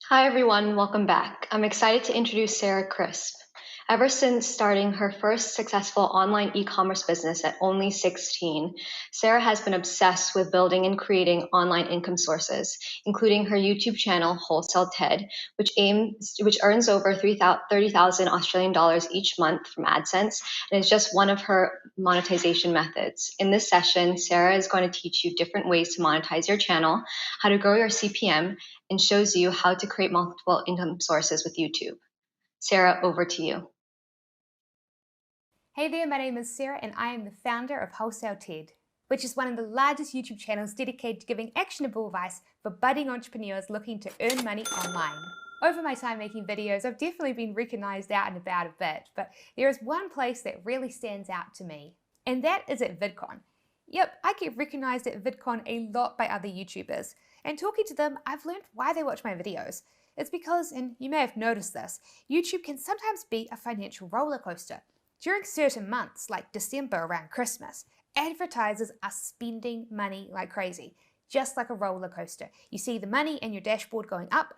Hi everyone, welcome back. I'm excited to introduce Sarah Crisp. Ever since starting her first successful online e-commerce business at only 16, Sarah has been obsessed with building and creating online income sources, including her YouTube channel Wholesale TED, which earns over 30,000 Australian dollars each month from AdSense and is just one of her monetization methods. In this session, Sarah is going to teach you different ways to monetize your channel, how to grow your CPM, and shows you how to create multiple income sources with YouTube. Sarah, over to you. Hey there, my name is Sarah and I am the founder of Wholesale TED, which is one of the largest YouTube channels dedicated to giving actionable advice for budding entrepreneurs looking to earn money online. Over my time making videos, I've definitely been recognized out and about a bit, but there is one place that really stands out to me, and that is at VidCon. Yep, I get recognized at VidCon a lot by other YouTubers, and talking to them, I've learned why they watch my videos. It's because, and you may have noticed this, YouTube can sometimes be a financial roller coaster. During certain months, like December around Christmas, advertisers are spending money like crazy, just like a roller coaster. You see the money in your dashboard going up,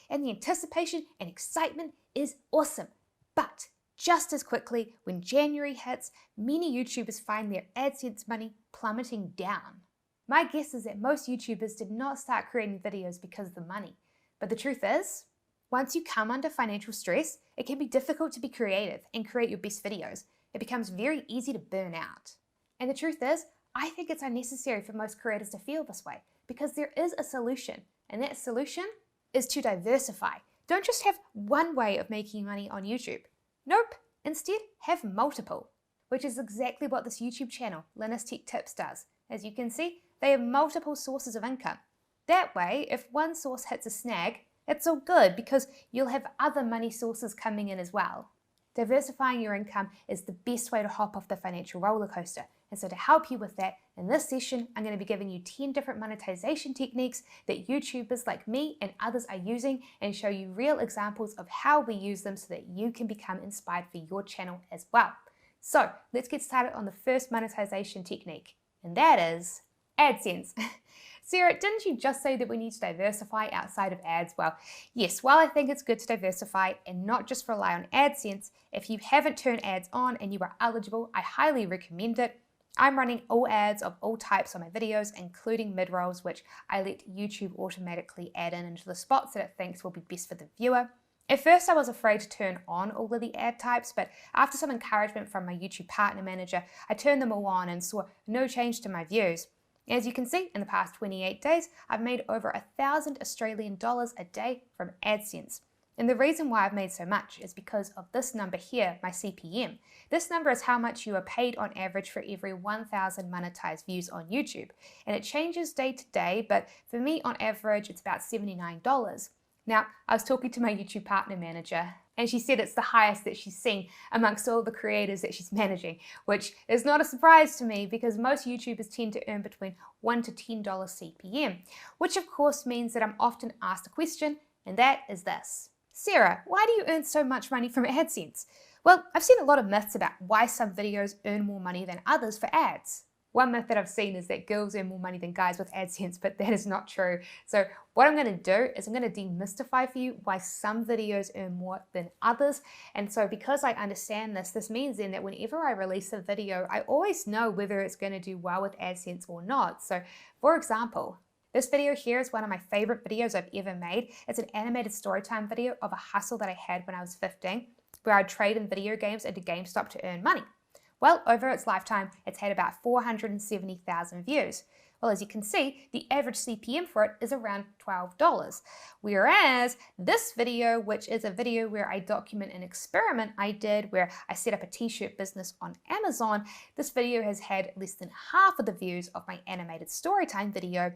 and the anticipation and excitement is awesome. But just as quickly, when January hits, many YouTubers find their AdSense money plummeting down. My guess is that most YouTubers did not start creating videos because of the money. But the truth is, once you come under financial stress, it can be difficult to be creative and create your best videos. It becomes very easy to burn out. And the truth is, I think it's unnecessary for most creators to feel this way because there is a solution, and that solution is to diversify. Don't just have one way of making money on YouTube. Nope, instead have multiple, which is exactly what this YouTube channel, Linus Tech Tips, does. As you can see, they have multiple sources of income. That way, if one source hits a snag, it's all good because you'll have other money sources coming in as well. Diversifying your income is the best way to hop off the financial roller coaster. And so to help you with that, in this session, I'm going to be giving you 10 different monetization techniques that YouTubers like me and others are using and show you real examples of how we use them so that you can become inspired for your channel as well. So let's get started on the first monetization technique, and that is AdSense. Sarah, didn't you just say that we need to diversify outside of ads? Well, yes, while I think it's good to diversify and not just rely on AdSense, if you haven't turned ads on and you are eligible, I highly recommend it. I'm running all ads of all types on my videos, including mid-rolls, which I let YouTube automatically add into the spots that it thinks will be best for the viewer. At first, I was afraid to turn on all of the ad types, but after some encouragement from my YouTube partner manager, I turned them all on and saw no change to my views. As you can see, in the past 28 days, I've made over 1,000 Australian dollars a day from AdSense. And the reason why I've made so much is because of this number here, my CPM. This number is how much you are paid on average for every 1,000 monetized views on YouTube. And it changes day to day, but for me, on average, it's about $79. Now, I was talking to my YouTube partner manager, and she said it's the highest that she's seen amongst all the creators that she's managing, which is not a surprise to me because most YouTubers tend to earn between $1 to $10 CPM, which of course means that I'm often asked a question, and that is this. Sarah, why do you earn so much money from AdSense? Well, I've seen a lot of myths about why some videos earn more money than others for ads. One myth that I've seen is that girls earn more money than guys with AdSense, but that is not true. So what I'm going to do is I'm going to demystify for you why some videos earn more than others. And so because I understand this, this means then that whenever I release a video, I always know whether it's going to do well with AdSense or not. So for example, this video here is one of my favorite videos I've ever made. It's an animated storytime video of a hustle that I had when I was 15, where I'd trade in video games into GameStop to earn money. Well, over its lifetime, it's had about 470,000 views. Well, as you can see, the average CPM for it is around $12. Whereas this video, which is a video where I document an experiment I did where I set up a t-shirt business on Amazon, this video has had less than half of the views of my animated storytime video,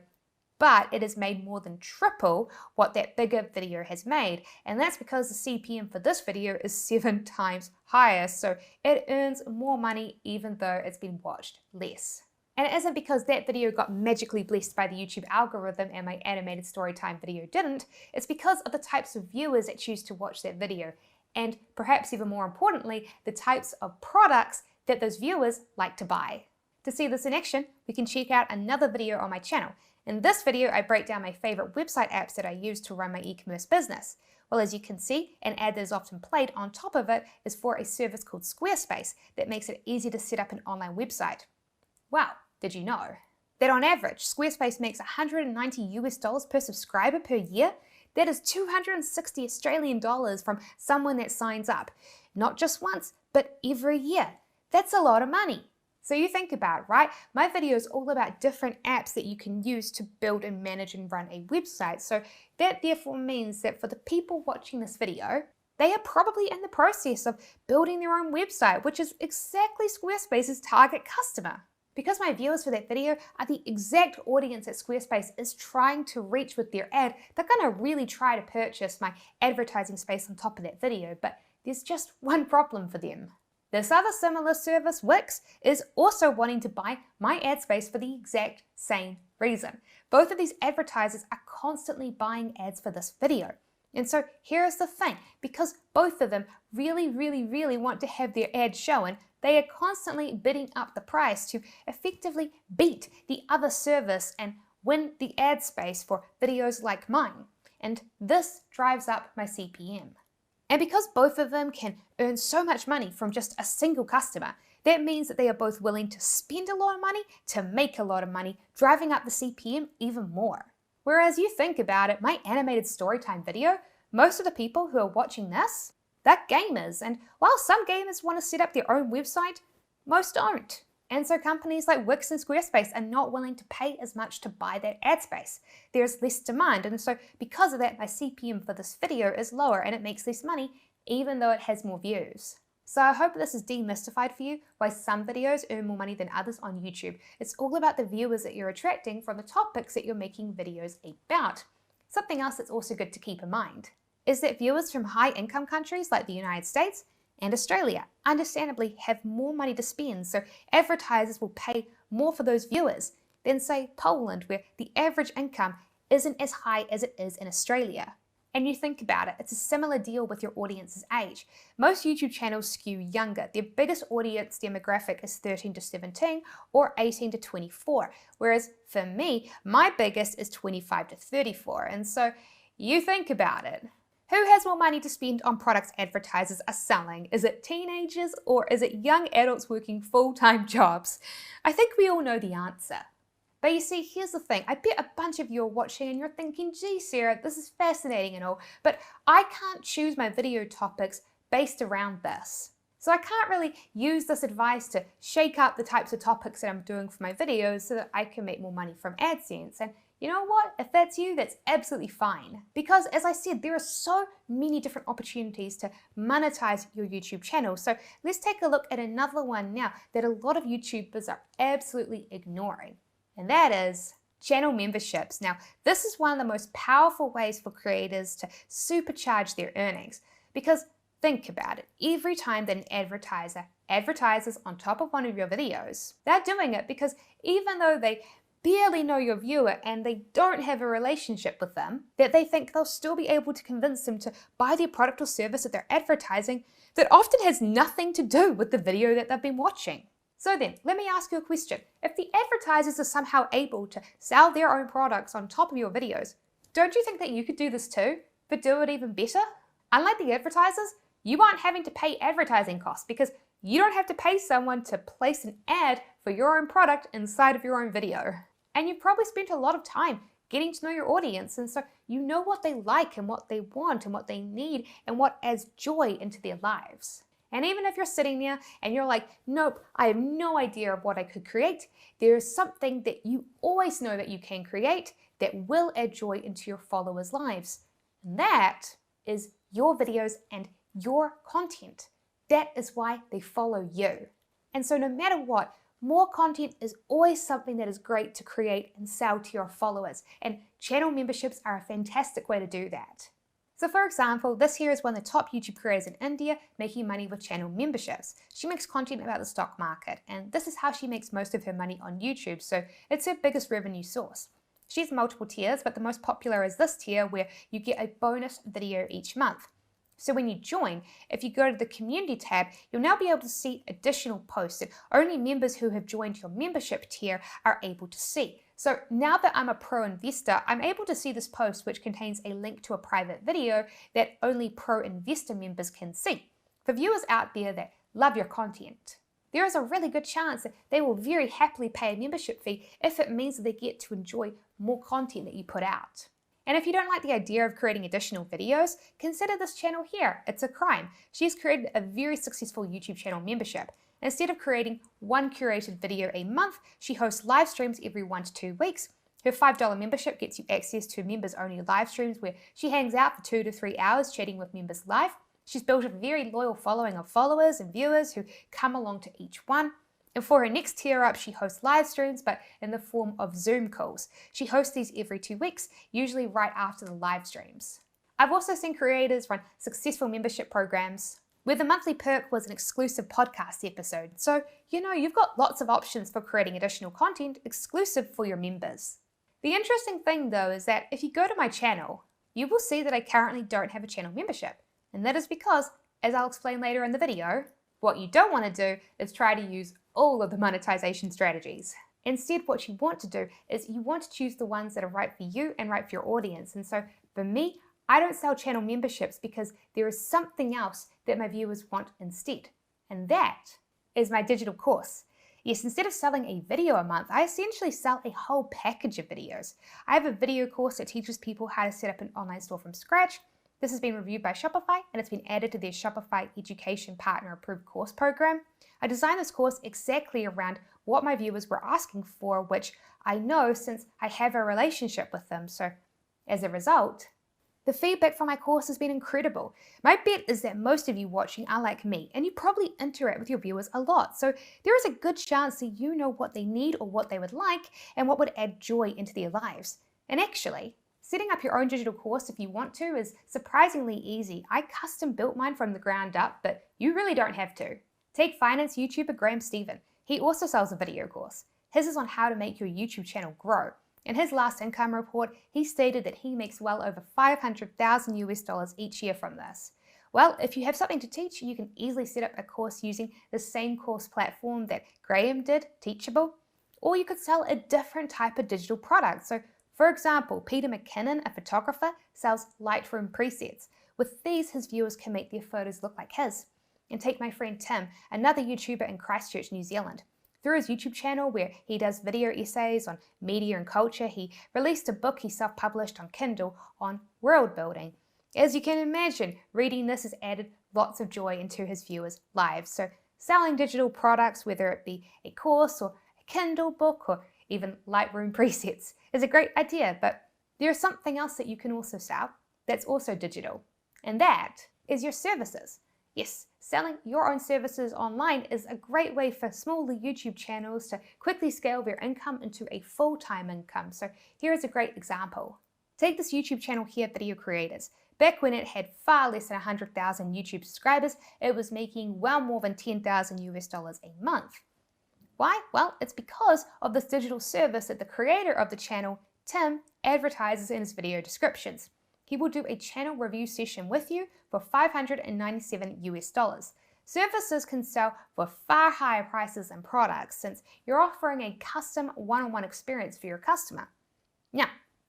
but it has made more than triple what that bigger video has made. And that's because the CPM for this video is 7 times higher, so it earns more money even though it's been watched less. And it isn't because that video got magically blessed by the YouTube algorithm and my animated storytime video didn't, it's because of the types of viewers that choose to watch that video. And perhaps even more importantly, the types of products that those viewers like to buy. To see this in action, we can check out another video on my channel. In this video, I break down my favorite website apps that I use to run my e-commerce business. Well, as you can see, an ad that is often played on top of it is for a service called Squarespace that makes it easy to set up an online website. Wow, did you know that on average, Squarespace makes $190 per subscriber per year? That is 260 Australian dollars from someone that signs up, not just once, but every year. That's a lot of money. So you think about it, right? My video is all about different apps that you can use to build and manage and run a website. So that therefore means that for the people watching this video, they are probably in the process of building their own website, which is exactly Squarespace's target customer. Because my viewers for that video are the exact audience that Squarespace is trying to reach with their ad, they're going to really try to purchase my advertising space on top of that video, but there's just one problem for them. This other similar service, Wix, is also wanting to buy my ad space for the exact same reason. Both of these advertisers are constantly buying ads for this video. And so here's the thing, because both of them really want to have their ads shown, they are constantly bidding up the price to effectively beat the other service and win the ad space for videos like mine. And this drives up my CPM. And because both of them can earn so much money from just a single customer, that means that they are both willing to spend a lot of money to make a lot of money, driving up the CPM even more. Whereas you think about it, my animated storytime video, most of the people who are watching this, they're gamers. And while some gamers want to set up their own website, most don't. And so companies like Wix and Squarespace are not willing to pay as much to buy that ad space. There's less demand, and so because of that, my CPM for this video is lower and it makes less money, even though it has more views. So I hope this is demystified for you why some videos earn more money than others on YouTube. It's all about the viewers that you're attracting from the topics that you're making videos about. Something else that's also good to keep in mind is that viewers from high-income countries like the United States and Australia understandably have more money to spend, so advertisers will pay more for those viewers than say Poland, where the average income isn't as high as it is in Australia. And you think about it, it's a similar deal with your audience's age. Most YouTube channels skew younger. Their biggest audience demographic is 13 to 17 or 18 to 24, whereas for me, my biggest is 25 to 34. And so you think about it. Who has more money to spend on products advertisers are selling? Is it teenagers or is it young adults working full-time jobs? I think we all know the answer. But you see, here's the thing. I bet a bunch of you are watching and you're thinking, gee, Sarah, this is fascinating and all, but I can't choose my video topics based around this. So I can't really use this advice to shake up the types of topics that I'm doing for my videos so that I can make more money from AdSense. And you know what? If that's you, that's absolutely fine. Because as I said, there are so many different opportunities to monetize your YouTube channel. So let's take a look at another one now that a lot of YouTubers are absolutely ignoring. And that is channel memberships. Now, this is one of the most powerful ways for creators to supercharge their earnings. Because think about it, every time that an advertiser advertises on top of one of your videos, they're doing it because even though they barely know your viewer and they don't have a relationship with them, that they think they'll still be able to convince them to buy their product or service that they're advertising that often has nothing to do with the video that they've been watching. So then, let me ask you a question. If the advertisers are somehow able to sell their own products on top of your videos, don't you think that you could do this too, but do it even better? Unlike the advertisers, you aren't having to pay advertising costs because you don't have to pay someone to place an ad for your own product inside of your own video. And you've probably spent a lot of time getting to know your audience, and so you know what they like and what they want and what they need and what adds joy into their lives. And even if you're sitting there and you're like, nope, I have no idea of what I could create, there is something that you always know that you can create that will add joy into your followers' lives. And that is your videos and your content. That is why they follow you. And so no matter what, more content is always something that is great to create and sell to your followers, and channel memberships are a fantastic way to do that. So for example, this here is one of the top YouTube creators in India making money with channel memberships. She makes content about the stock market, and this is how she makes most of her money on YouTube, so it's her biggest revenue source. She has multiple tiers, but the most popular is this tier where you get a bonus video each month. So when you join, if you go to the community tab, you'll now be able to see additional posts that only members who have joined your membership tier are able to see. So now that I'm a pro investor, I'm able to see this post, which contains a link to a private video that only pro investor members can see. For viewers out there that love your content, there is a really good chance that they will very happily pay a membership fee if it means that they get to enjoy more content that you put out. And if you don't like the idea of creating additional videos, consider this channel here. It's a crime. She's created a very successful YouTube channel membership. Instead of creating one curated video a month, she hosts live streams every 1 to 2 weeks. Her $5 membership gets you access to members-only live streams where she hangs out for 2 to 3 hours chatting with members live. She's built a very loyal following of followers and viewers who come along to each one. And for her next tier up, she hosts live streams, but in the form of Zoom calls. She hosts these every 2 weeks, usually right after the live streams. I've also seen creators run successful membership programs where the monthly perk was an exclusive podcast episode. So, you've got lots of options for creating additional content exclusive for your members. The interesting thing though is that if you go to my channel, you will see that I currently don't have a channel membership. And that is because, as I'll explain later in the video, what you don't want to do is try to use all of the monetization strategies. Instead, what you want to do is you want to choose the ones that are right for you and right for your audience. And so for me, I don't sell channel memberships because there is something else that my viewers want instead. And that is my digital course. Yes, instead of selling a video a month, I essentially sell a whole package of videos. I have a video course that teaches people how to set up an online store from scratch. This has been reviewed by Shopify and it's been added to their Shopify Education Partner Approved Course program. I designed this course exactly around what my viewers were asking for, which I know since I have a relationship with them. So as a result, the feedback from my course has been incredible. My bet is that most of you watching are like me and you probably interact with your viewers a lot. So there is a good chance that you know what they need or what they would like and what would add joy into their lives. And actually, setting up your own digital course if you want to is surprisingly easy. I custom built mine from the ground up, but you really don't have to. Take finance YouTuber Graham Stephen. He also sells a video course. His is on how to make your YouTube channel grow. In his last income report, he stated that he makes well over $500,000 each year from this. Well, if you have something to teach, you can easily set up a course using the same course platform that Graham did, Teachable, or you could sell a different type of digital product. So, for example, Peter McKinnon, a photographer, sells Lightroom presets. With these, his viewers can make their photos look like his. And take my friend Tim, another YouTuber in Christchurch, New Zealand. Through his YouTube channel where he does video essays on media and culture, he released a book he self-published on Kindle on world building. As you can imagine, reading this has added lots of joy into his viewers' lives. So selling digital products, whether it be a course or a Kindle book or even Lightroom presets, is a great idea, but there is something else that you can also sell that's also digital, and that is your services. Yes, selling your own services online is a great way for smaller YouTube channels to quickly scale their income into a full-time income. So here is a great example. Take this YouTube channel here, Video Creators. Back when it had far less than 100,000 YouTube subscribers, it was making well more than $10,000 a month. Why? Well, it's because of this digital service that the creator of the channel, Tim, advertises in his video descriptions. He will do a channel review session with you for $597. Services can sell for far higher prices than products since you're offering a custom one-on-one experience for your customer. Now,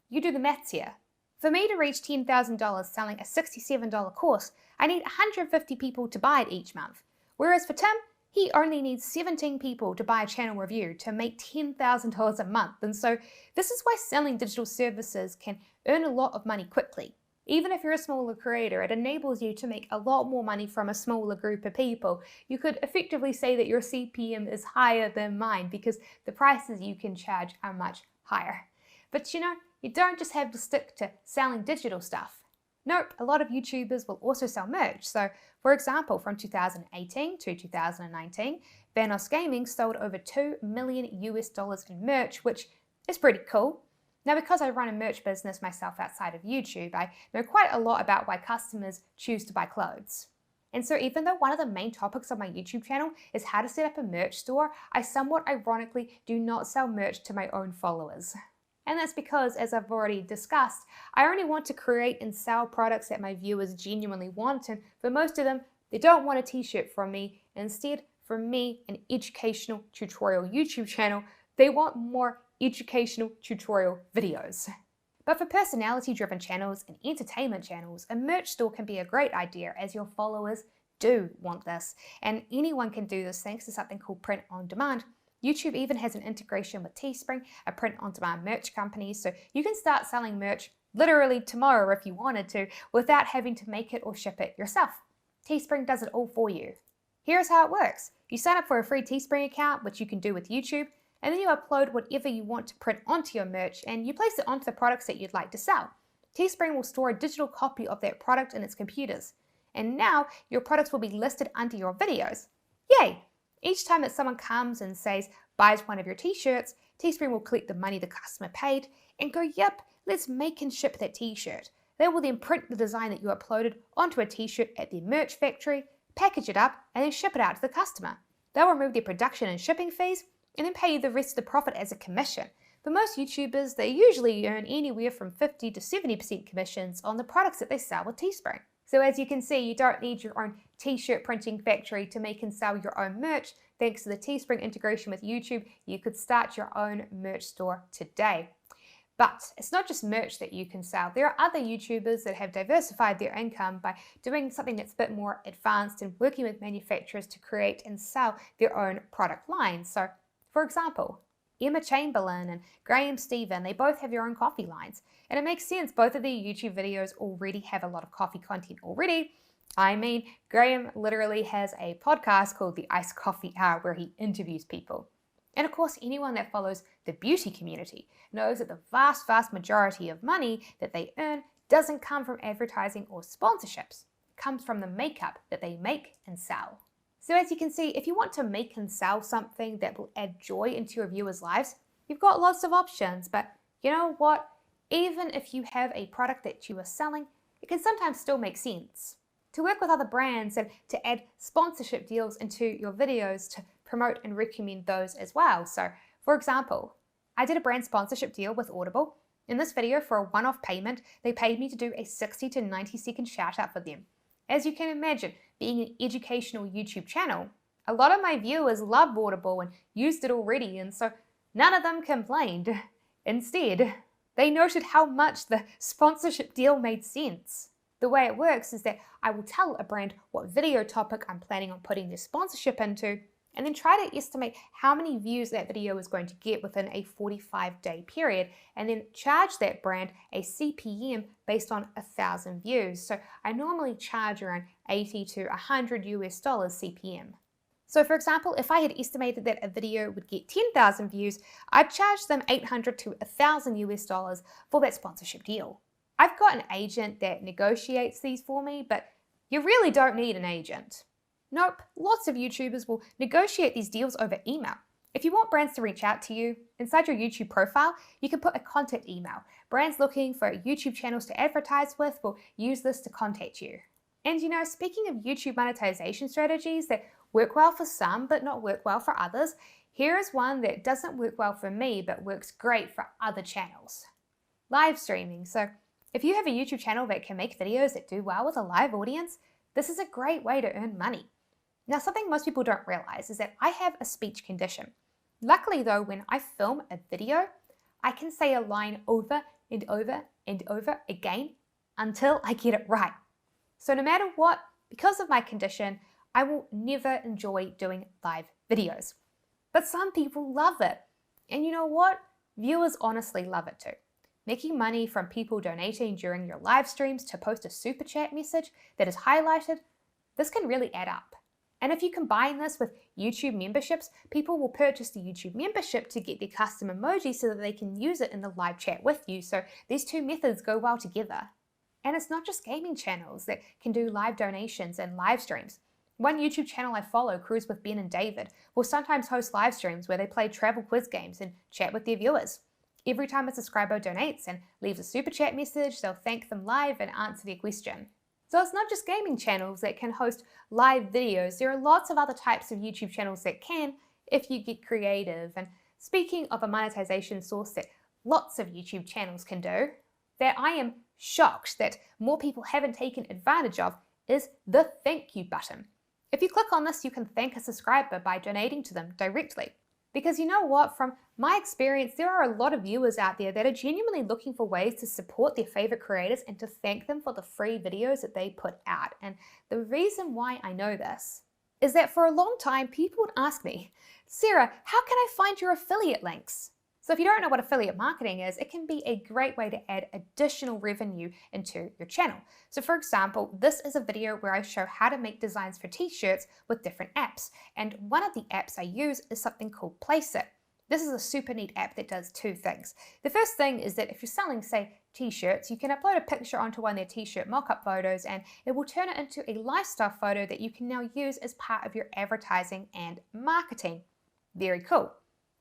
you do the maths here. For me to reach $10,000 selling a $67 course, I need 150 people to buy it each month. Whereas for Tim, he only needs 17 people to buy a channel review to make $10,000 a month. And so this is why selling digital services can earn a lot of money quickly. Even if you're a smaller creator, it enables you to make a lot more money from a smaller group of people. You could effectively say that your CPM is higher than mine because the prices you can charge are much higher. But you don't just have to stick to selling digital stuff. Nope, a lot of YouTubers will also sell merch. So, for example, from 2018 to 2019, Vanos Gaming sold over $2 million in merch, which is pretty cool. Now, because I run a merch business myself outside of YouTube, I know quite a lot about why customers choose to buy clothes. And so even though one of the main topics of my YouTube channel is how to set up a merch store, I somewhat ironically do not sell merch to my own followers. And that's because, as I've already discussed, I only want to create and sell products that my viewers genuinely want, and for most of them, they don't want a t-shirt from me. Instead, from me, an educational tutorial YouTube channel, they want more educational tutorial videos. But for personality-driven channels and entertainment channels, a merch store can be a great idea, as your followers do want this. And anyone can do this thanks to something called print on demand. YouTube even has an integration with Teespring, a print-on-demand merch company, so you can start selling merch literally tomorrow if you wanted to, without having to make it or ship it yourself. Teespring does it all for you. Here's how it works. You sign up for a free Teespring account, which you can do with YouTube, and then you upload whatever you want to print onto your merch, and you place it onto the products that you'd like to sell. Teespring will store a digital copy of that product in its computers, and now your products will be listed under your videos. Yay! Each time that someone comes and says, buys one of your t-shirts, Teespring will collect the money the customer paid and go, yep, let's make and ship that t-shirt. They will then print the design that you uploaded onto a t-shirt at their merch factory, package it up, and then ship it out to the customer. They'll remove their production and shipping fees and then pay you the rest of the profit as a commission. For most YouTubers, they usually earn anywhere from 50 to 70% commissions on the products that they sell with Teespring. So as you can see, you don't need your own t-shirt printing factory to make and sell your own merch. Thanks to the Teespring integration with YouTube, you could start your own merch store today. But it's not just merch that you can sell. There are other YouTubers that have diversified their income by doing something that's a bit more advanced and working with manufacturers to create and sell their own product lines. So, for example, Emma Chamberlain and Graham Stephen, they both have their own coffee lines. And it makes sense, both of their YouTube videos already have a lot of coffee content already. I mean, Graham literally has a podcast called The Iced Coffee Hour where he interviews people. And of course, anyone that follows the beauty community knows that the vast majority of money that they earn doesn't come from advertising or sponsorships. It comes from the makeup that they make and sell. So as you can see, if you want to make and sell something that will add joy into your viewers' lives, you've got lots of options. But you know what? Even if you have a product that you are selling, it can sometimes still make sense to work with other brands and to add sponsorship deals into your videos to promote and recommend those as well. So for example, I did a brand sponsorship deal with Audible. In this video, for a one-off payment, they paid me to do a 60 to 90 second shout out for them. As you can imagine, being an educational YouTube channel, a lot of my viewers love Audible and used it already, and so none of them complained. Instead, they noted how much the sponsorship deal made sense. The way it works is that I will tell a brand what video topic I'm planning on putting their sponsorship into, and then try to estimate how many views that video is going to get within a 45-day period, and then charge that brand a CPM based on 1,000 views. So I normally charge around 80 to 100 US dollars CPM. So for example, if I had estimated that a video would get 10,000 views, I'd charge them 800 to 1,000 US dollars for that sponsorship deal. I've got an agent that negotiates these for me, but you really don't need an agent. Nope, lots of YouTubers will negotiate these deals over email. If you want brands to reach out to you, inside your YouTube profile, you can put a contact email. Brands looking for YouTube channels to advertise with will use this to contact you. And you know, speaking of YouTube monetization strategies that work well for some but not work well for others, here is one that doesn't work well for me but works great for other channels. Live streaming. So if you have a YouTube channel that can make videos that do well with a live audience, this is a great way to earn money. Now, something most people don't realize is that I have a speech condition. Luckily though, when I film a video, I can say a line over and over and over again until I get it right. So no matter what, because of my condition, I will never enjoy doing live videos. But some people love it. And you know what? Viewers honestly love it too. Making money from people donating during your live streams to post a super chat message that is highlighted, this can really add up. And if you combine this with YouTube memberships, people will purchase the YouTube membership to get their custom emoji so that they can use it in the live chat with you. So these two methods go well together. And it's not just gaming channels that can do live donations and live streams. One YouTube channel I follow, Cruise with Ben and David, will sometimes host live streams where they play travel quiz games and chat with their viewers. Every time a subscriber donates and leaves a super chat message, they'll thank them live and answer their question. So it's not just gaming channels that can host live videos. There are lots of other types of YouTube channels that can, if you get creative. And speaking of a monetization source that lots of YouTube channels can do, that I am shocked that more people haven't taken advantage of, is the thank you button. If you click on this, you can thank a subscriber by donating to them directly. Because you know what, from my experience, there are a lot of viewers out there that are genuinely looking for ways to support their favorite creators and to thank them for the free videos that they put out. And the reason why I know this is that for a long time, people would ask me, Sarah, how can I find your affiliate links? So if you don't know what affiliate marketing is, it can be a great way to add additional revenue into your channel. So for example, this is a video where I show how to make designs for t-shirts with different apps. And one of the apps I use is something called Placeit. This is a super neat app that does two things. The first thing is that if you're selling, say, t-shirts, you can upload a picture onto one of their t-shirt mock-up photos and it will turn it into a lifestyle photo that you can now use as part of your advertising and marketing. Very cool.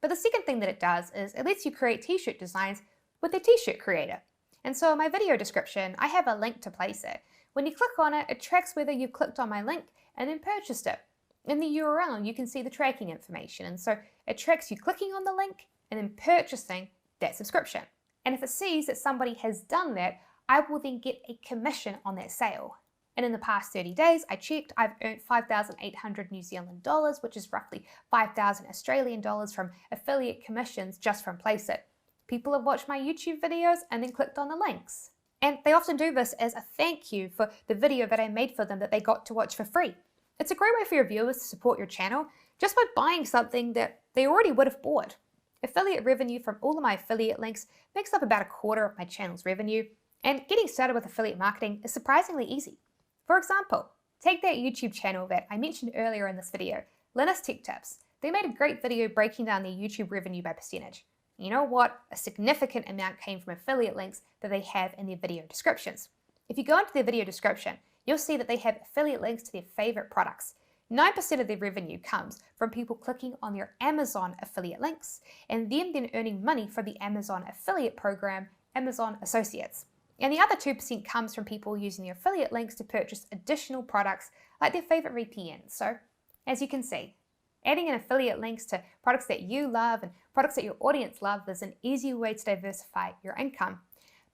But the second thing that it does is it lets you create t-shirt designs with a t-shirt creator. And so in my video description, I have a link to Placeit. When you click on it, it tracks whether you've clicked on my link and then purchased it. In the URL, you can see the tracking information. And so it tracks you clicking on the link and then purchasing that subscription. And if it sees that somebody has done that, I will then get a commission on that sale. And in the past 30 days, I checked, I've earned 5,800 New Zealand dollars, which is roughly 5,000 Australian dollars from affiliate commissions just from Placeit. People have watched my YouTube videos and then clicked on the links. And they often do this as a thank you for the video that I made for them that they got to watch for free. It's a great way for your viewers to support your channel just by buying something that they already would have bought. Affiliate revenue from all of my affiliate links makes up about a quarter of my channel's revenue, and getting started with affiliate marketing is surprisingly easy. For example, take that YouTube channel that I mentioned earlier in this video, Linus Tech Tips. They made a great video breaking down their YouTube revenue by percentage. You know what? A significant amount came from affiliate links that they have in their video descriptions. If you go into their video description, you'll see that they have affiliate links to their favorite products. 9% of their revenue comes from people clicking on their Amazon affiliate links and them then earning money from the Amazon affiliate program, Amazon Associates. And the other 2% comes from people using their affiliate links to purchase additional products like their favorite VPNs. So, as you can see, adding in affiliate links to products that you love and products that your audience love is an easy way to diversify your income.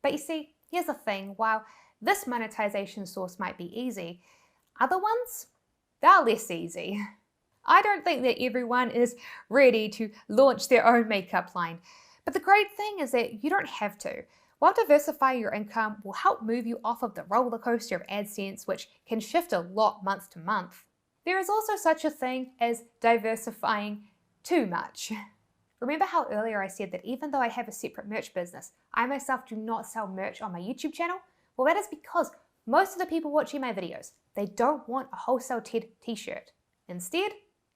But you see, here's the thing, while this monetization source might be easy, other ones, they're less easy. I don't think that everyone is ready to launch their own makeup line. But the great thing is that you don't have to. While diversifying your income will help move you off of the roller coaster of AdSense, which can shift a lot month to month, there is also such a thing as diversifying too much. Remember how earlier I said that even though I have a separate merch business, I myself do not sell merch on my YouTube channel? Well, that is because most of the people watching my videos, they don't want a wholesale TED t-shirt. Instead,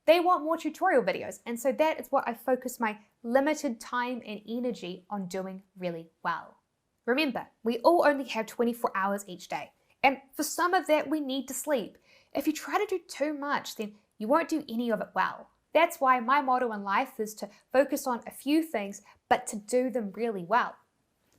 they want more tutorial videos, and so that is what I focus my limited time and energy on doing really well. Remember, we all only have 24 hours each day, and for some of that we need to sleep. If you try to do too much, then you won't do any of it well. That's why my motto in life is to focus on a few things, but to do them really well.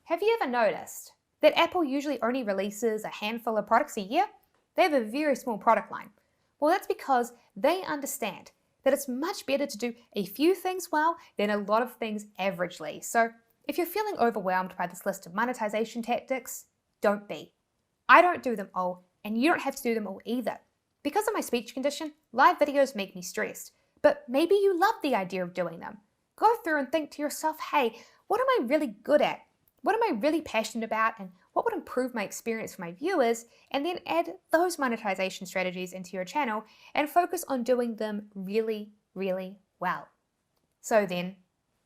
Have you ever noticed that Apple usually only releases a handful of products a year? They have a very small product line. Well, that's because they understand that it's much better to do a few things well than a lot of things averagely. So if you're feeling overwhelmed by this list of monetization tactics, don't be. I don't do them all, and you don't have to do them all either. Because of my speech condition, live videos make me stressed, but maybe you love the idea of doing them. Go through and think to yourself, hey, what am I really good at? What am I really passionate about? And what would improve my experience for my viewers? And then add those monetization strategies into your channel and focus on doing them really, really well. So then,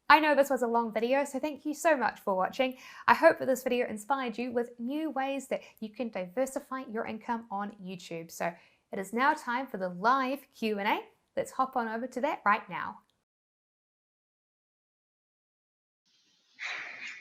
I know this was a long video, so thank you so much for watching. I hope that this video inspired you with new ways that you can diversify your income on YouTube. So it is now time for the live Q&A. Let's hop on over to that right now.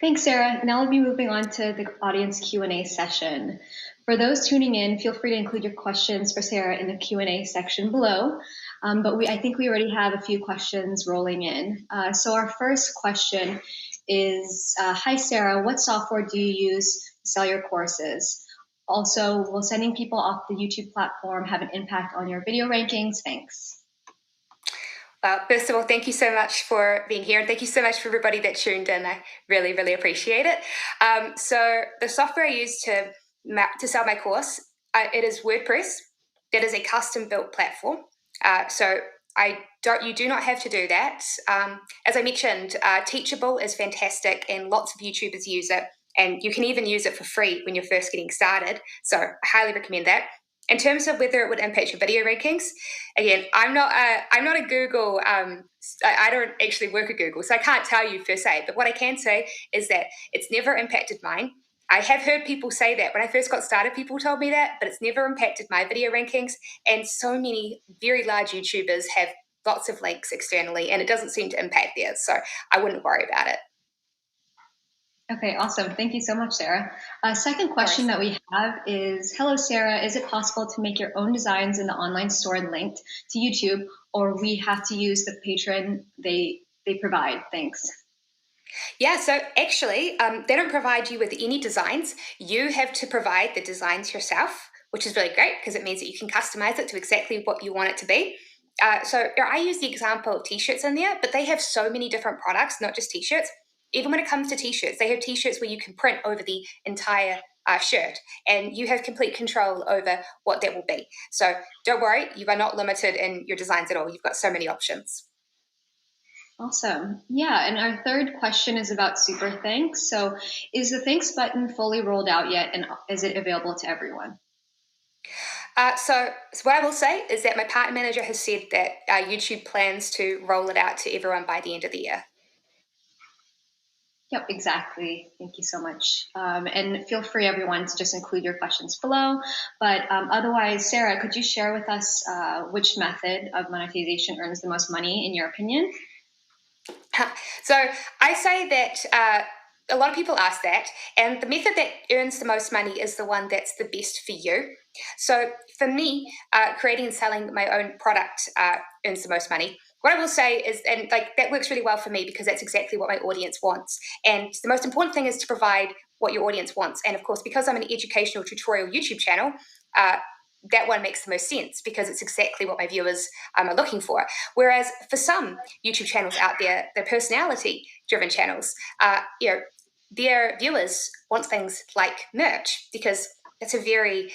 Thanks, Sarah. Now we'll be moving on to the audience Q&A session. For those tuning in, feel free to include your questions for Sarah in the Q&A section below. But I think we already have a few questions rolling in. So our first question is, hi Sarah, what software do you use to sell your courses? Also, will sending people off the YouTube platform have an impact on your video rankings? Thanks. Well, first of all, thank you so much for being here, and thank you so much for everybody that tuned in. I really, really appreciate it. So the software I use to sell my course, it is WordPress. That is a custom-built platform. So you do not have to do that. As I mentioned, Teachable is fantastic, and lots of YouTubers use it, and you can even use it for free when you're first getting started. So I highly recommend that. In terms of whether it would impact your video rankings, again, I'm not a Google. I don't actually work at Google, so I can't tell you per se. But what I can say is that it's never impacted mine. I have heard people say that when I first got started, people told me that, but it's never impacted my video rankings. And so many very large YouTubers have lots of links externally, and it doesn't seem to impact theirs. So I wouldn't worry about it. Okay, awesome. Thank you so much, Sarah. Second question that we have is, hello, Sarah. Is it possible to make your own designs in the online store and linked to YouTube, or we have to use the Patreon they provide? Thanks. Yeah, so actually, they don't provide you with any designs. You have to provide the designs yourself, which is really great because it means that you can customize it to exactly what you want it to be. So I use the example of t-shirts in there, but they have so many different products, not just t-shirts. Even when it comes to t-shirts, they have t-shirts where you can print over the entire shirt, and you have complete control over what that will be. So don't worry, you are not limited in your designs at all. You've got so many options. Awesome. Yeah, and our third question is about super thanks. So is the thanks button fully rolled out yet, and is it available to everyone? So what I will say is that my partner manager has said that YouTube plans to roll it out to everyone by the end of the year. Yep, exactly. Thank you so much. And feel free, everyone, to just include your questions below. But otherwise, Sarah, could you share with us which method of monetization earns the most money, in your opinion? So I say that a lot of people ask that, and the method that earns the most money is the one that's the best for you. So for me, creating and selling my own product earns the most money. What I will say is, and like that works really well for me because that's exactly what my audience wants. And the most important thing is to provide what your audience wants. And of course, because I'm an educational tutorial YouTube channel, that one makes the most sense because it's exactly what my viewers are looking for. Whereas for some YouTube channels out there, the personality-driven channels, their viewers want things like merch because it's a very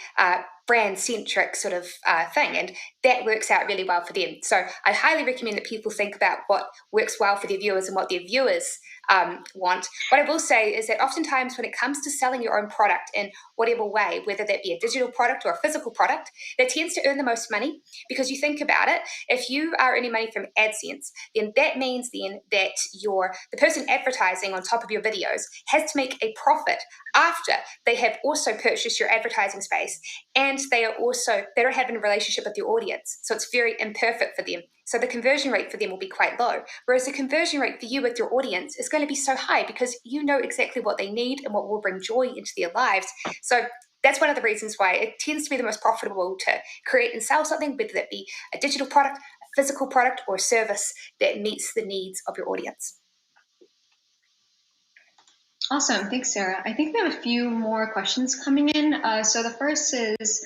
brand-centric sort of thing, and that works out really well for them. So I highly recommend that people think about what works well for their viewers and what their viewers want. What I will say is that oftentimes when it comes to selling your own product in whatever way, whether that be a digital product or a physical product, that tends to earn the most money because you think about it, if you are earning money from AdSense, then that means then that the person advertising on top of your videos has to make a profit after they have also purchased your advertising space, and they don't have a relationship with your audience. So it's very imperfect for them. So the conversion rate for them will be quite low. Whereas the conversion rate for you with your audience is going to be so high because you know exactly what they need and what will bring joy into their lives. So that's one of the reasons why it tends to be the most profitable to create and sell something, whether that be a digital product, a physical product, or a service that meets the needs of your audience. Awesome. Thanks, Sarah. I think we have a few more questions coming in. So the first is,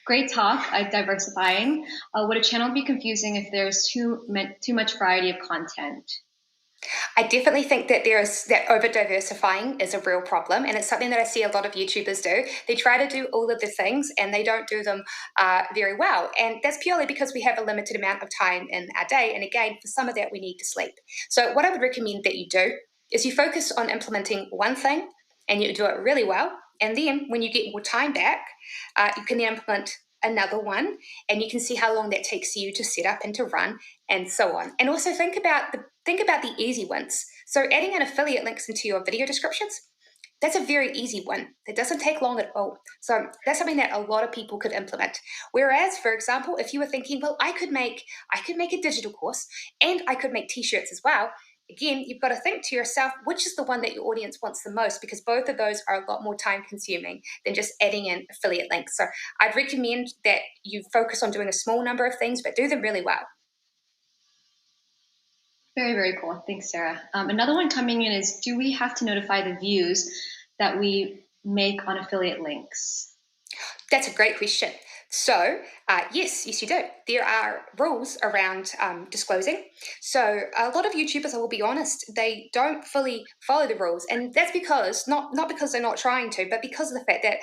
great talk, diversifying. Would a channel be confusing if there's too much variety of content? I definitely think that over diversifying is a real problem, and it's something that I see a lot of YouTubers do. They try to do all of the things and they don't do them very well, and that's purely because we have a limited amount of time in our day, and again, for some of that we need to sleep. So what I would recommend that you do is you focus on implementing one thing and you do it really well, and then when you get more time back, you can then implement another one, and you can see how long that takes you to set up and to run and so on. And also think about the easy ones. So adding an affiliate links into your video descriptions, that's a very easy one. It doesn't take long at all. So that's something that a lot of people could implement. Whereas, for example, if you were thinking, well, I could make a digital course and I could make t-shirts as well. Again, you've got to think to yourself, which is the one that your audience wants the most, because both of those are a lot more time consuming than just adding in affiliate links. So I'd recommend that you focus on doing a small number of things, but do them really well. Very, very cool. Thanks, Sarah. Another one coming in is, do we have to notify the views that we make on affiliate links? That's a great question. Yes, you do. There are rules around disclosing. So a lot of YouTubers, I will be honest, they don't fully follow the rules, and that's because not because they're not trying to, but because of the fact that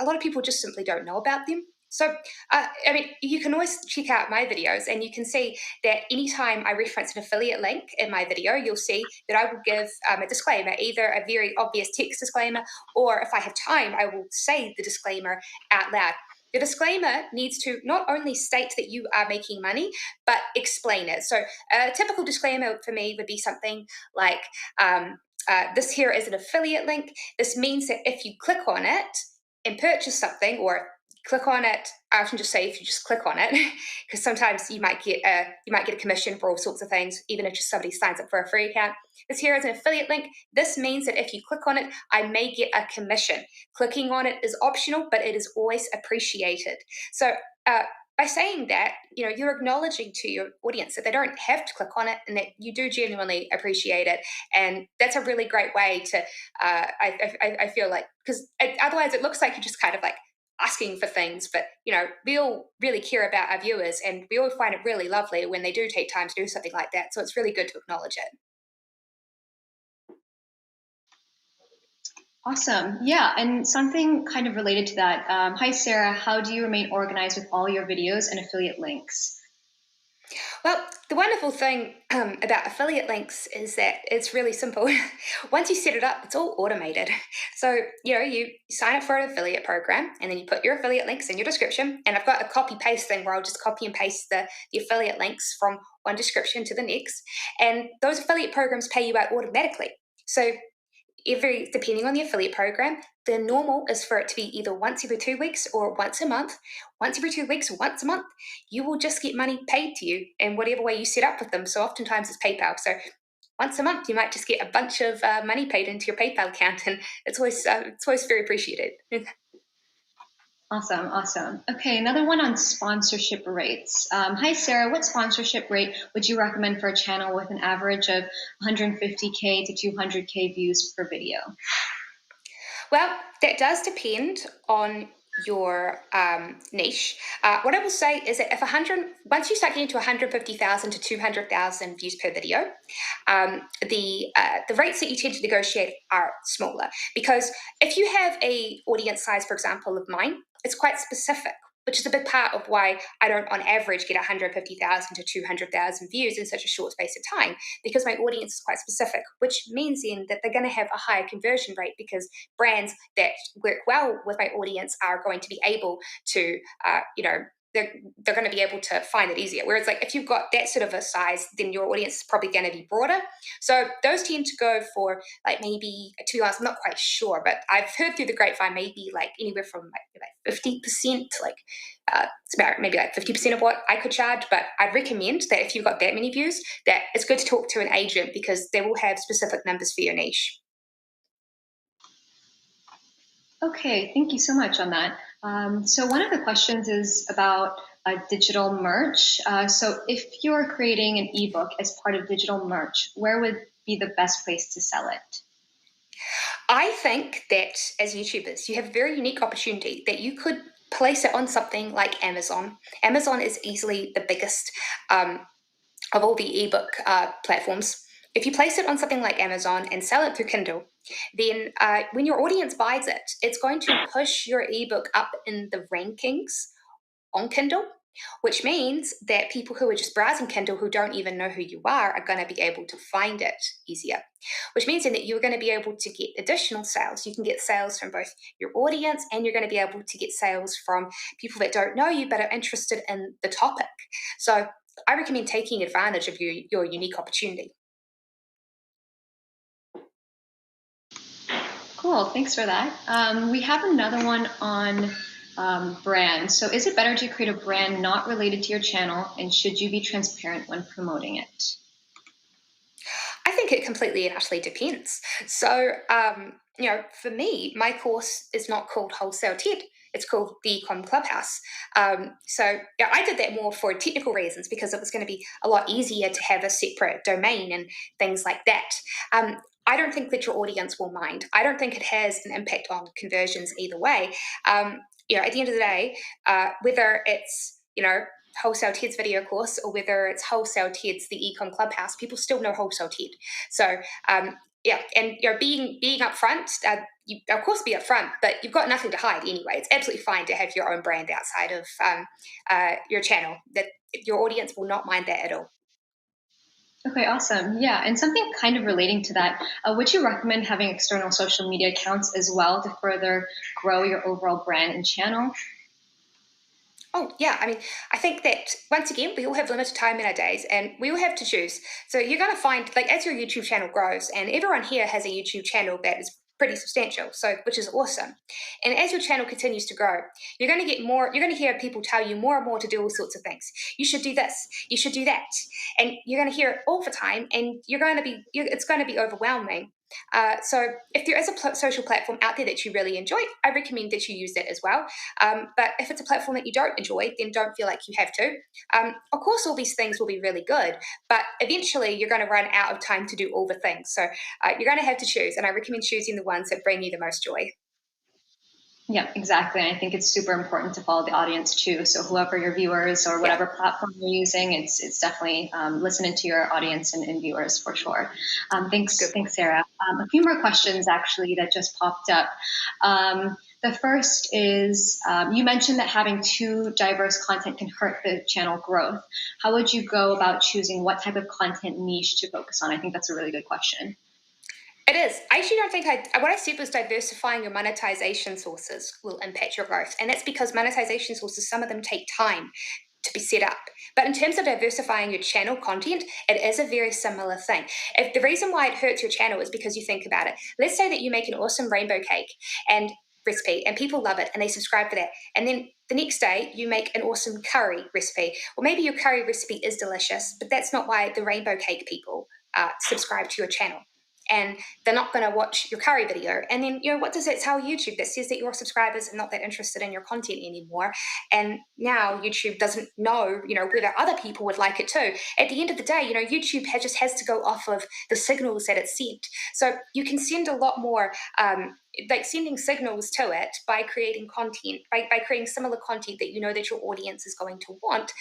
a lot of people just simply don't know about them. So, I mean, you can always check out my videos, and you can see that anytime I reference an affiliate link in my video, you'll see that I will give a disclaimer, either a very obvious text disclaimer, or if I have time, I will say the disclaimer out loud. The disclaimer needs to not only state that you are making money, but explain it. So, a typical disclaimer for me would be something like this here is an affiliate link. This means that if you click on it and purchase something, or click on it, I often just say if you just click on it, because sometimes you might get a commission for all sorts of things, even if just somebody signs up for a free account. This here is an affiliate link. This means that if you click on it, I may get a commission. Clicking on it is optional, but it is always appreciated. So by saying that, you're acknowledging to your audience that they don't have to click on it, and that you do genuinely appreciate it. And that's a really great way to, I feel like, because otherwise it looks like you're just kind of like asking for things, but we all really care about our viewers, and we all find it really lovely when they do take time to do something like that. So it's really good to acknowledge it. Awesome. Yeah, and something kind of related to that. Hi, Sarah. How do you remain organized with all your videos and affiliate links? Well, the wonderful thing about affiliate links is that it's really simple. Once you set it up, it's all automated. So, you sign up for an affiliate program, and then you put your affiliate links in your description. And I've got a copy paste thing where I'll just copy and paste the affiliate links from one description to the next. And those affiliate programs pay you out automatically. So depending on the affiliate program, the normal is for it to be either once every 2 weeks or once a month. Once every 2 weeks or once a month, you will just get money paid to you in whatever way you set up with them. So oftentimes it's PayPal. So once a month, you might just get a bunch of money paid into your PayPal account, and it's always very appreciated. Awesome, awesome. Okay, another one on sponsorship rates. Hi, Sarah. What sponsorship rate would you recommend for a channel with an average of 150K to 200K views per video? Well, that does depend on your niche. What I will say is that once you start getting to 150,000 to 200,000 views per video, the rates that you tend to negotiate are smaller, because if you have a audience size, for example, of mine, it's quite specific, which is a big part of why I don't, on average, get 150,000 to 200,000 views in such a short space of time, because my audience is quite specific, which means then that they're going to have a higher conversion rate, because brands that work well with my audience are going to be able to, they're going to be able to find it easier. Whereas, like, if you've got that sort of a size, then your audience is probably going to be broader. So those tend to go for, like, maybe, to be honest, I'm not quite sure, but I've heard through the grapevine maybe like anywhere from like 50%, like it's about maybe like 50% of what I could charge. But I'd recommend that if you've got that many views, that it's good to talk to an agent, because they will have specific numbers for your niche. Okay, thank you so much on that. So one of the questions is about digital merch. So if you're creating an ebook as part of digital merch, where would be the best place to sell it? I think that as YouTubers, you have a very unique opportunity that you could place it on something like Amazon. Amazon is easily the biggest of all the ebook platforms. If you place it on something like Amazon and sell it through Kindle, then when your audience buys it, it's going to push your ebook up in the rankings on Kindle, which means that people who are just browsing Kindle, who don't even know who you are going to be able to find it easier, which means that you're going to be able to get additional sales. You can get sales from both your audience, and you're going to be able to get sales from people that don't know you but are interested in the topic. So I recommend taking advantage of your unique opportunity. Cool, thanks for that. We have another one on brand. So is it better to create a brand not related to your channel, and should you be transparent when promoting it? I think it completely and utterly depends. So, for me, my course is not called Wholesale TED. It's called the Ecom Clubhouse. I did that more for technical reasons, because it was going to be a lot easier to have a separate domain and things like that. I don't think that your audience will mind. I don't think it has an impact on conversions either way. at the end of the day, whether it's, Wholesale Ted's video course or whether it's Wholesale Ted's the Econ Clubhouse, people still know Wholesale Ted. So and being upfront, you of course be upfront, but you've got nothing to hide anyway. It's absolutely fine to have your own brand outside of your channel. That your audience will not mind that at all. Okay, awesome. Yeah, and something kind of relating to that, would you recommend having external social media accounts as well to further grow your overall brand and channel? Oh, yeah. I mean, I think that once again, we all have limited time in our days and we all have to choose. So you're going to find, like, as your YouTube channel grows, and everyone here has a YouTube channel that is pretty substantial, so which is awesome. And as your channel continues to grow, you're going to get more, you're going to hear people tell you more and more to do all sorts of things. You should do this, you should do that. And you're going to hear it all the time, and it's going to be overwhelming. So if there is a social platform out there that you really enjoy, I recommend that you use that as well. But if it's a platform that you don't enjoy, then don't feel like you have to. Of course, all these things will be really good, but eventually you're going to run out of time to do all the things. So you're going to have to choose, and I recommend choosing the ones that bring you the most joy. Yeah, exactly. I think it's super important to follow the audience too. So whoever your viewers or whatever platform you're using, it's definitely listening to your audience and viewers for sure. Thanks, Good point. Sarah. A few more questions actually that just popped up. The first is you mentioned that having too diverse content can hurt the channel growth. How would you go about choosing what type of content niche to focus on? I think that's a really good question. It is. I actually don't think what I said was diversifying your monetization sources will impact your growth. And that's because monetization sources, some of them take time to be set up. But in terms of diversifying your channel content, it is a very similar thing. If the reason why it hurts your channel is because you think about it. Let's say that you make an awesome rainbow cake and recipe and people love it and they subscribe for that. And then the next day you make an awesome curry recipe. Or maybe your curry recipe is delicious, but that's not why the rainbow cake people subscribe to your channel. And they're not going to watch your curry video. And then, what does it tell YouTube? That says that your subscribers are not that interested in your content anymore. And now YouTube doesn't know, whether other people would like it too. At the end of the day, YouTube just has to go off of the signals that it's sent. So you can send a lot more, like sending signals to it by creating content, by creating similar content that that your audience is going to want,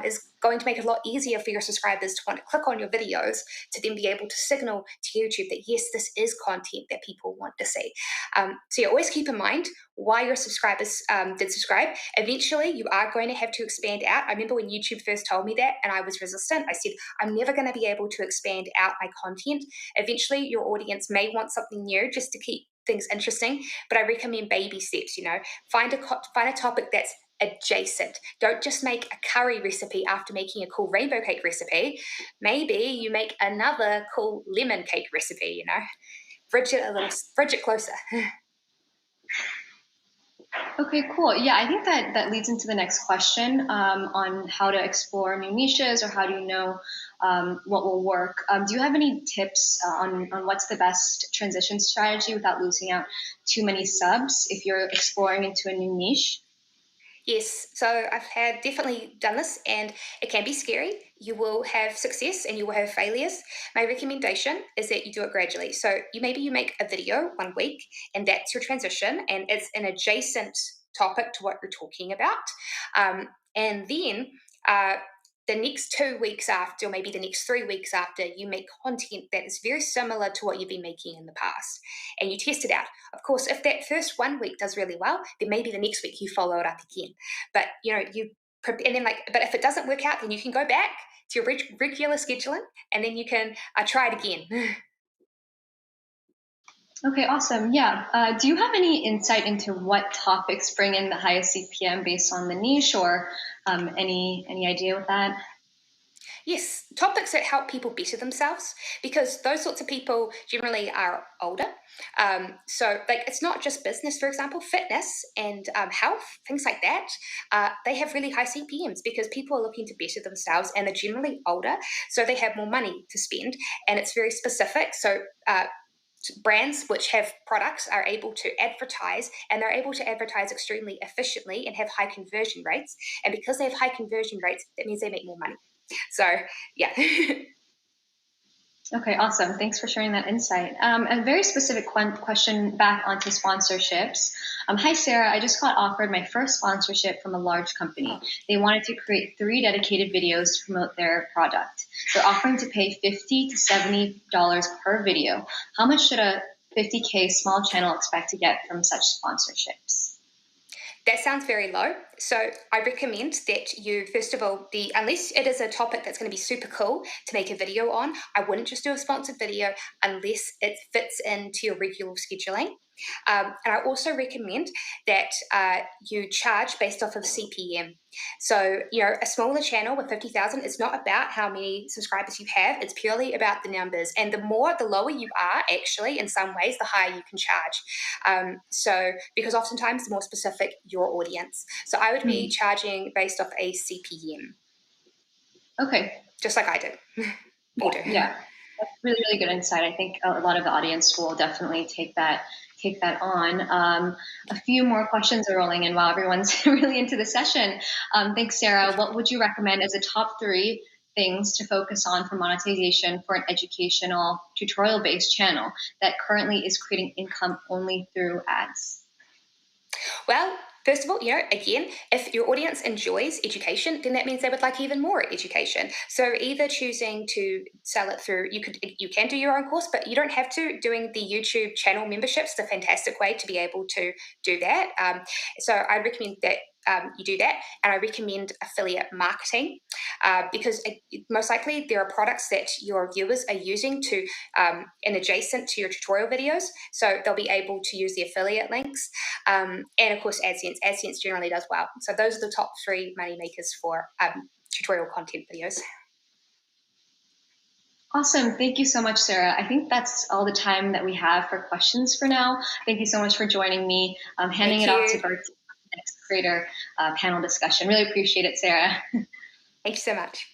is going to make it a lot easier for your subscribers to want to click on your videos to then be able to signal to YouTube that yes, this is content that people want to see. So you always keep in mind why your subscribers did subscribe. Eventually, you are going to have to expand out. I remember when YouTube first told me that, and I was resistant. I said, I'm never going to be able to expand out my content. Eventually, your audience may want something new just to keep things interesting, but I recommend baby steps. Find a topic that's adjacent. Don't just make a curry recipe after making a cool rainbow cake recipe. Maybe you make another cool lemon cake recipe. Bridge it closer. Okay, cool. Yeah, I think that leads into the next question on how to explore new niches or how do you know what will work. Do you have any tips on what's the best transition strategy without losing out too many subs if you're exploring into a new niche? Yes, so I've had definitely done this, and it can be scary. You will have success and you will have failures. My recommendation is that you do it gradually. So you make a video one week, and that's your transition, and it's an adjacent topic to what you're talking about. And then the next 2 weeks after, or maybe the next 3 weeks after, you make content that is very similar to what you've been making in the past, and you test it out. Of course, if that first 1 week does really well, then maybe the next week you follow it up again. But and then but if it doesn't work out, then you can go back to your regular scheduling, and then you can try it again. Okay, awesome. Yeah. Do you have any insight into what topics bring in the highest CPM based on the niche, or any idea with that? Yes, topics that help people better themselves, because those sorts of people generally are older. So, like, it's not just business, for example, fitness and health, things like that. They have really high CPMs because people are looking to better themselves and they're generally older. So, they have more money to spend, and it's very specific. So, brands which have products are able to advertise, and they're able to advertise extremely efficiently and have high conversion rates. And because they have high conversion rates, that means they make more money. So, yeah. Okay, awesome. Thanks for sharing that insight. A very specific question back onto sponsorships. Hi, Sarah. I just got offered my first sponsorship from a large company. Oh, They wanted to create 3 dedicated videos to promote their product. They're offering to pay $50 to $70 per video. How much should a 50K small channel expect to get from such sponsorships? that sounds very low. So I recommend that you, first of all, unless it is a topic that's going to be super cool to make a video on, I wouldn't just do a sponsored video unless it fits into your regular scheduling. And I also recommend that you charge based off of CPM. So, a smaller channel with 50,000 is not about how many subscribers you have. It's purely about the numbers. And the lower you are, actually, in some ways, the higher you can charge. Because oftentimes, the more specific your audience. So, I would be Hmm. charging based off a CPM, Okay. just like I did. Yeah, Or do. yeah. That's really, really good insight. I think a lot of the audience will definitely take that on. A few more questions are rolling in while everyone's really into the session. Thanks, Sarah. What would you recommend as a top 3 things to focus on for monetization for an educational tutorial-based channel that currently is creating income only through ads? Well, first of all, again, if your audience enjoys education, then that means they would like even more education. So either choosing to sell it through, you can do your own course, but you don't have to. Doing the YouTube channel memberships is a fantastic way to be able to do that. So I recommend that you do that, and I recommend affiliate marketing because most likely there are products that your viewers are using to in adjacent to your tutorial videos, so they'll be able to use the affiliate links. And of course, AdSense. AdSense generally does well. So those are the top 3 money makers for tutorial content videos. Awesome. Thank you so much, Sarah. I think that's all the time that we have for questions for now. Thank you so much for joining me. Handing Thank it off to you. Bert for the next creator panel discussion. Really appreciate it, Sarah. Thank you so much.